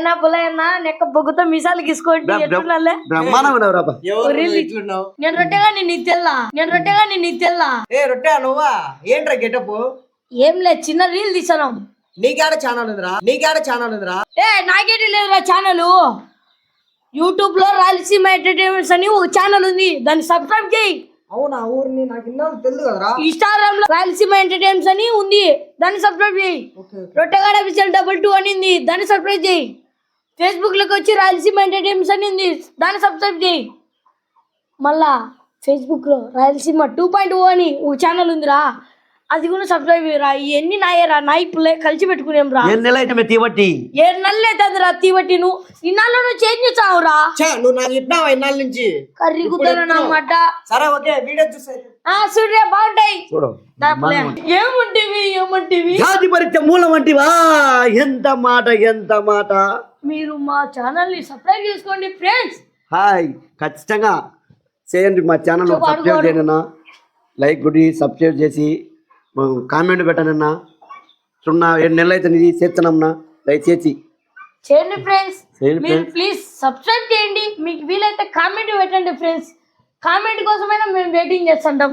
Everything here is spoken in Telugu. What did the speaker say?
పులయన్నా పులయన్నా నెక్క బొగ్గుతో మీసాలు గీసుకోండి ఎట్లున్నాలే నేను రొట్టెగా నీకు తెల్లా ఏ రొట్టె నువ్వా ఏంట్రా గెటప్? ఏం లేదు చిన్న రీల్ తీసాను. నీకాడ ఛానల్ ఉందిరా ఏ నాకేటి లేదురా ఛానల్. యూట్యూబ్ లో రాయలసీమ ఎంటర్టైన్మెంట్స్ అని ఒక ఛానల్ ఉంది, దాన్ని సబ్స్క్రైబ్ చేయి. అవునా ఊరిని నాకు ఇన్నా తెలుసు కదరా. ఇన్స్టాగ్రామ్ లో రాయలసీమ ఎంటర్టైన్మెంట్స్ అని ఉంది, దాన్ని సబ్స్క్రైబ్ చేయి. రొట్టెగాడ విజల్ 22 అని ఉంది, దాన్ని సబ్స్క్రైబ్ చేయి. ఫేస్బుక్ లోకి వచ్చి రాయలసీమ ఎంటర్టైన్మెంట్స్ అని ఉంది, దాన్ని సబ్స్క్రైబ్ చేయి. మళ్ళా ఫేస్బుక్ లో రాయలసీమ 2.0 అని ఒక ఛానల్ ఉందిరా, అది కూడా సబ్స్క్రైబ్ చేయరా. ఇవన్నీ నాయరా, నాయకులే కలిసి పెట్టుకునేం రా. 7 నెలలు అయితే తీవట్టి 7 నెలలు అవుతుందిరా తీవట్టి. నువ్వు ఇన్నాళ్ళు నువ్వు చేంజ్ చేసావురా. నువ్వు నాకు చెప్పినావా ఇన్నాళ్ళ నుంచి? కర్రీ కుదరనమాట. సరే ఓకే వీడియో చూసే సూర్య బాగుంటాయి. చూడు ఏమంటివి జాతి పరీక్ష మూలం వంటివా. ఎంత మాట మీరు మా ఛానల్ ని సబ్స్క్రైబ్ చేసుకోండి ఫ్రెండ్స్. హాయ్ ఖచ్చితంగా చేయండి, మా ఛానల్ సబ్స్క్రైబ్ చేయండి అన్న. లైక్ కొట్టి సబ్స్క్రైబ్ చేసి కామెంట్ పెట్టనన్నా. 7 నెలలు అయితే ఇది చేస్తున్నామన్నా, దయచేసి చేయండి ఫ్రెండ్స్. మీరు ప్లీజ్ సబ్స్క్రైబ్ చేయండి. మీకు వీలైతే కామెంట్ పెట్టండి ఫ్రెండ్స్. కామెంట్ కోసమైనా మేము వెయిటింగ్ చేస్తుంటాం.